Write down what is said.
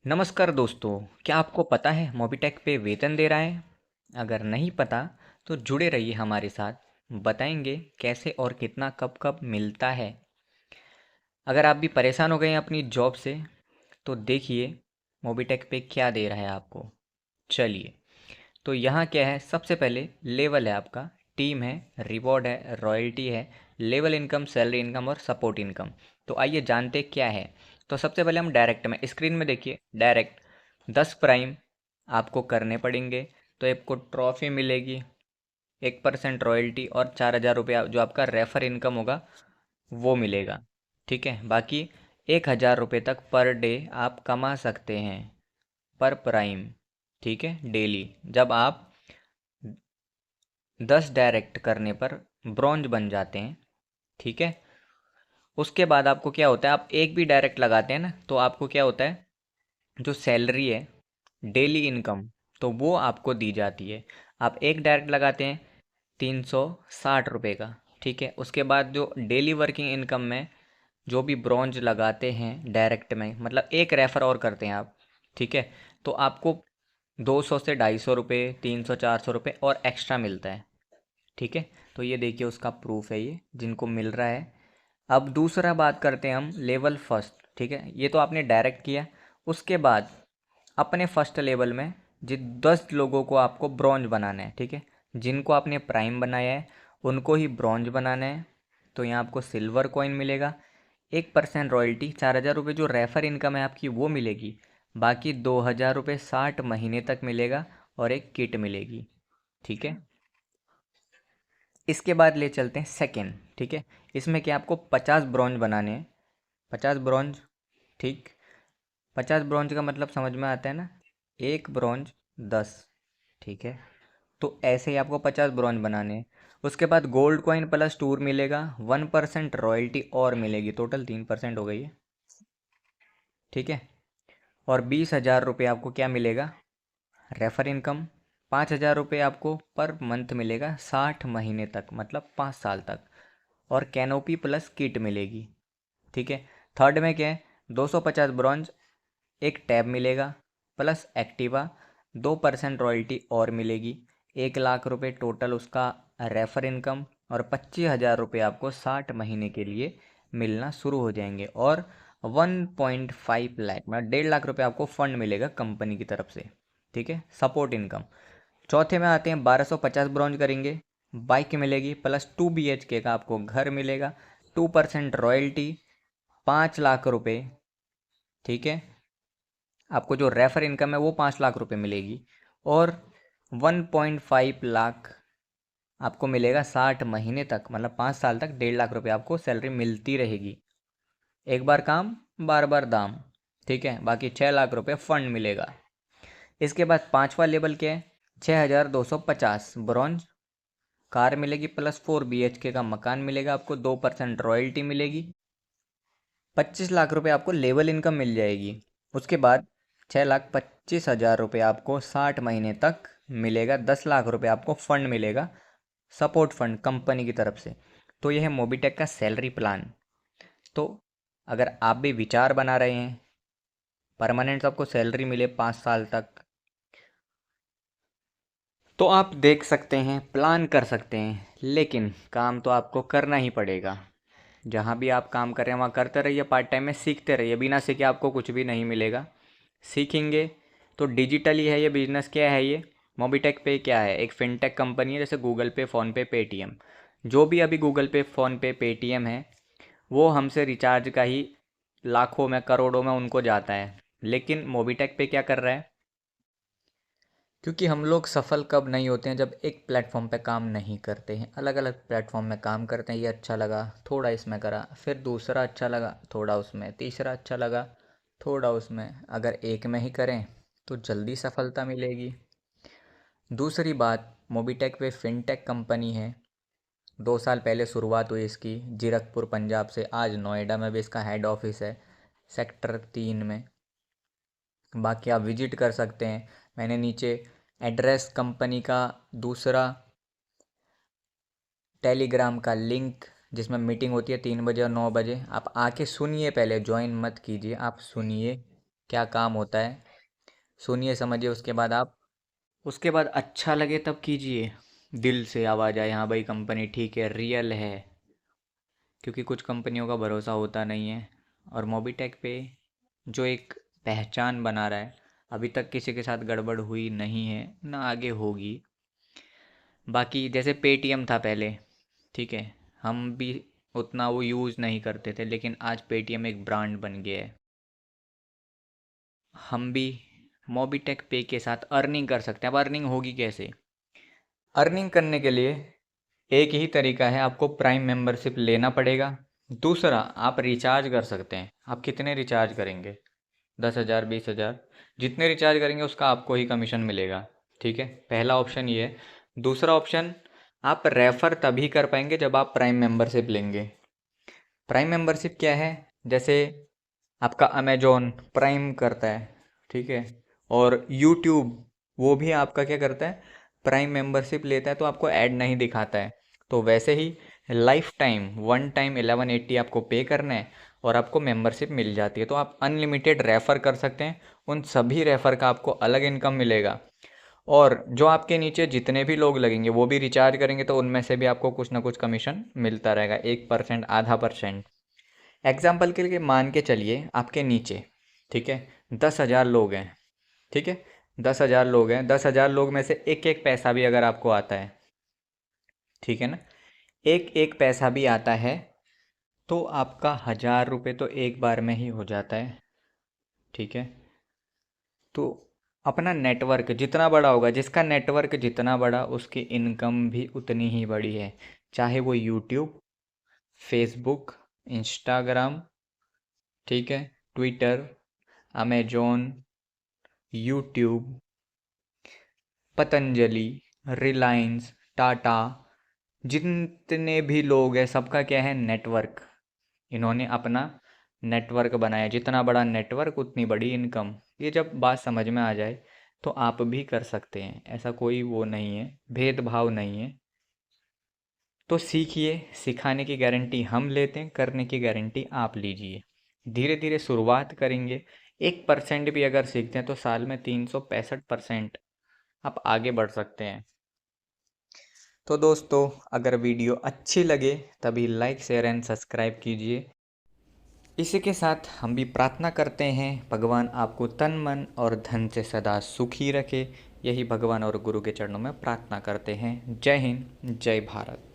नमस्कार दोस्तों, क्या आपको पता है मोबिटेक पे वेतन दे रहा है? अगर नहीं पता तो जुड़े रहिए हमारे साथ, बताएंगे कैसे और कितना कब कब मिलता है। अगर आप भी परेशान हो गए हैं अपनी जॉब से तो देखिए मोबिटेक पे क्या दे रहा है आपको। चलिए, तो यहाँ क्या है, सबसे पहले लेवल है आपका, टीम है, रिवॉर्ड है, रॉयल्टी है, लेवल इनकम, सैलरी इनकम और सपोर्ट इनकम। तो आइए जानते क्या है। तो सबसे पहले हम डायरेक्ट में, स्क्रीन में देखिए डायरेक्ट 10 प्राइम आपको करने पड़ेंगे तो आपको ट्रॉफी मिलेगी, 1% रॉयल्टी और 4,000 रुपये जो आपका रेफर इनकम होगा वो मिलेगा। ठीक है, बाकी 1,000 रुपये तक पर डे आप कमा सकते हैं पर प्राइम। ठीक है, डेली जब आप 10 डायरेक्ट करने पर ब्रॉन्ज बन जाते हैं। ठीक है, उसके बाद आपको क्या होता है, आप एक भी डायरेक्ट लगाते हैं ना तो आपको क्या होता है, जो सैलरी है, डेली इनकम, तो वो आपको दी जाती है। आप एक डायरेक्ट लगाते हैं 360 रुपये का। ठीक है, उसके बाद जो डेली वर्किंग इनकम में जो भी ब्रॉन्ज लगाते हैं डायरेक्ट में, मतलब एक रेफर और करते हैं आप। ठीक है, तो आपको 200 से 250 रुपये, 300 400 रुपये और एक्स्ट्रा मिलता है। ठीक है, तो ये देखिए उसका प्रूफ है ये जिनको मिल रहा है। अब दूसरा बात करते हैं हम लेवल फर्स्ट। ठीक है, ये तो आपने डायरेक्ट किया। उसके बाद अपने फर्स्ट लेवल में जिन 10 लोगों को आपको ब्रॉन्ज बनाना है। ठीक है, जिनको आपने प्राइम बनाया है उनको ही ब्रॉन्ज बनाना है। तो यहाँ आपको सिल्वर कॉइन मिलेगा, 1% रॉयल्टी, 4,000 रुपये जो रेफर इनकम है आपकी वो मिलेगी, बाकी 2,000 रुपये 60 महीने तक मिलेगा और एक किट मिलेगी। ठीक है, इसके बाद ले चलते हैं सेकेंड। ठीक है, इसमें क्या आपको 50 ब्रॉन्ज बनाने हैं, 50 ब्रॉन्ज। ठीक, 50 ब्रॉन्ज का मतलब समझ में आता है ना, एक ब्रॉन्ज 10। ठीक है, तो ऐसे ही आपको 50 ब्रॉन्ज बनाने हैं। उसके बाद गोल्ड कॉइन प्लस टूर मिलेगा, 1% रॉयल्टी और मिलेगी, टोटल 3% हो गई है। ठीक है, और 20,000 रुपये आपको क्या मिलेगा, रेफर इनकम। 5,000 रुपये आपको पर मंथ मिलेगा 60 महीने तक, मतलब 5 साल तक, और कैनोपी प्लस किट मिलेगी। ठीक है, थर्ड में क्या है, 250 ब्रॉन्ज, एक टैब मिलेगा प्लस एक्टिवा, 2% रॉयल्टी और मिलेगी, 1,00,000 रुपये टोटल उसका रेफर इनकम, और 25,000 रुपये आपको 60 महीने के लिए मिलना शुरू हो जाएंगे, और 1.5 लाख मतलब 1.5 लाख रुपये आपको फंड मिलेगा कंपनी की तरफ से। ठीक है, सपोर्ट इनकम। चौथे में आते हैं, 1250 ब्रॉन्ज करेंगे, बाइक मिलेगी प्लस 2 BHK का आपको घर मिलेगा, 2% रॉयल्टी, 5 लाख रुपये। ठीक है, आपको जो रेफर इनकम है वो 5 लाख रुपए मिलेगी, और 1.5 लाख आपको मिलेगा 60 महीने तक, मतलब 5 साल तक 1.5 लाख रुपए आपको सैलरी मिलती रहेगी। एक बार काम बार बार दाम। ठीक है, बाकी 6 लाख रुपए फंड मिलेगा। इसके बाद पांचवा लेवल क्या है, 6,250 ब्रॉन्ज, कार मिलेगी प्लस 4 BHK का मकान मिलेगा आपको, 2% रॉयल्टी मिलेगी, 25 लाख रुपए आपको लेवल इनकम मिल जाएगी। उसके बाद 6,25,000 रुपये आपको 60 महीने तक मिलेगा, 10 लाख रुपये आपको फंड मिलेगा, सपोर्ट फंड कंपनी की तरफ से। तो यह है मोबिटेक का सैलरी प्लान। तो अगर आप भी विचार बना रहे हैं परमानेंट आपको सैलरी मिले 5 साल तक, तो आप देख सकते हैं, प्लान कर सकते हैं, लेकिन काम तो आपको करना ही पड़ेगा। जहाँ भी आप काम कर रहे हैं वहाँ करते रहिए, पार्ट टाइम में सीखते रहिए, बिना सीखे आपको कुछ भी नहीं मिलेगा। सीखेंगे तो डिजिटली है ये बिजनेस। क्या है ये मोबिटेक पे, क्या है, एक फिनटेक कंपनी है, जैसे गूगल पे, फ़ोनपे, पेटीएम। जो भी अभी गूगल पे, फ़ोनपे, पेटीएम है वो हमसे रिचार्ज का ही लाखों में करोड़ों में उनको जाता है, लेकिन मोबिटेक पे क्या कर रहा है, क्योंकि हम लोग सफल कब नहीं होते हैं, जब एक प्लेटफॉर्म पे काम नहीं करते हैं, अलग अलग प्लेटफॉर्म में काम करते हैं। ये अच्छा लगा थोड़ा इसमें करा, फिर दूसरा अच्छा लगा थोड़ा उसमें, तीसरा अच्छा लगा थोड़ा उसमें। अगर एक में ही करें तो जल्दी सफलता मिलेगी। दूसरी बात, मोबिटेक वे फिनटेक कंपनी है, 2 साल पहले शुरुआत हुई इसकी जीरकपुर पंजाब से, आज नोएडा में भी इसका हेड ऑफिस है, सेक्टर 3 में। बाकी आप विजिट कर सकते हैं, मैंने नीचे एड्रेस, कंपनी का दूसरा टेलीग्राम का लिंक, जिसमें मीटिंग होती है 3 बजे और 9 बजे, आप आके सुनिए, पहले ज्वाइन मत कीजिए, आप सुनिए क्या काम होता है, सुनिए समझिए, उसके बाद अच्छा लगे तब कीजिए, दिल से आवाज़ आए हाँ भाई कंपनी ठीक है, रियल है। क्योंकि कुछ कंपनियों का भरोसा होता नहीं है, और मोबीटेक पे जो एक पहचान बना रहा है, अभी तक किसी के साथ गड़बड़ हुई नहीं है, ना आगे होगी। बाकी जैसे पेटीएम था पहले, ठीक है, हम भी उतना वो यूज़ नहीं करते थे, लेकिन आज पेटीएम एक ब्रांड बन गया है। हम भी मोबीटेक पे के साथ अर्निंग कर सकते हैं। अब अर्निंग होगी कैसे? अर्निंग करने के लिए एक ही तरीका है, आपको प्राइम मेंबरशिप लेना पड़ेगा। दूसरा, आप रिचार्ज कर सकते हैं। आप कितने रिचार्ज करेंगे? 10,000, 20,000, जितने रिचार्ज करेंगे उसका आपको ही कमीशन मिलेगा। ठीक है, पहला ऑप्शन ये है। दूसरा ऑप्शन, आप रेफ़र तभी कर पाएंगे जब आप प्राइम मेंबरशिप लेंगे। प्राइम मेंबरशिप क्या है? जैसे आपका अमेजोन प्राइम करता है, ठीक है, और यूट्यूब वो भी आपका क्या करता है, प्राइम मेंबरशिप लेता है, तो आपको ऐड नहीं दिखाता है। तो वैसे ही लाइफ टाइम वन टाइम 1180 आपको पे करना है और आपको मेंबरशिप मिल जाती है। तो आप अनलिमिटेड रेफ़र कर सकते हैं, उन सभी रेफ़र का आपको अलग इनकम मिलेगा। और जो आपके नीचे जितने भी लोग लगेंगे वो भी रिचार्ज करेंगे, तो उनमें से भी आपको कुछ ना कुछ कमीशन मिलता रहेगा, 1%, आधा परसेंट। एग्जाम्पल के लिए मान के चलिए आपके नीचे, ठीक है, 10,000 लोग हैं, ठीक है, 10,000 लोग हैं, 10,000 लोग में से एक एक पैसा भी अगर आपको आता है, ठीक है ना, एक एक पैसा भी आता है, तो आपका 1,000 रुपये तो एक बार में ही हो जाता है। ठीक है, तो अपना नेटवर्क जितना बड़ा होगा, जिसका नेटवर्क जितना बड़ा उसकी इनकम भी उतनी ही बड़ी है, चाहे वो यूट्यूब, फेसबुक, इंस्टाग्राम, ठीक है, Twitter, Amazon, YouTube, Patanjali, Reliance, Tata, जितने भी लोग हैं सबका क्या है, नेटवर्क। इन्होंने अपना नेटवर्क बनाया, जितना बड़ा नेटवर्क उतनी बड़ी इनकम। ये जब बात समझ में आ जाए तो आप भी कर सकते हैं, ऐसा कोई वो नहीं है, भेदभाव नहीं है। तो सीखिए, सिखाने की गारंटी हम लेते हैं, करने की गारंटी आप लीजिए। धीरे धीरे शुरुआत करेंगे, 1% भी अगर सीखते हैं तो साल में 365% आप आगे बढ़ सकते हैं। तो दोस्तों, अगर वीडियो अच्छी लगे तभी लाइक, शेयर एंड सब्सक्राइब कीजिए। इसी के साथ हम भी प्रार्थना करते हैं, भगवान आपको तन मन और धन से सदा सुखी रखे। यही भगवान और गुरु के चरणों में प्रार्थना करते हैं। जय हिंद, जय भारत।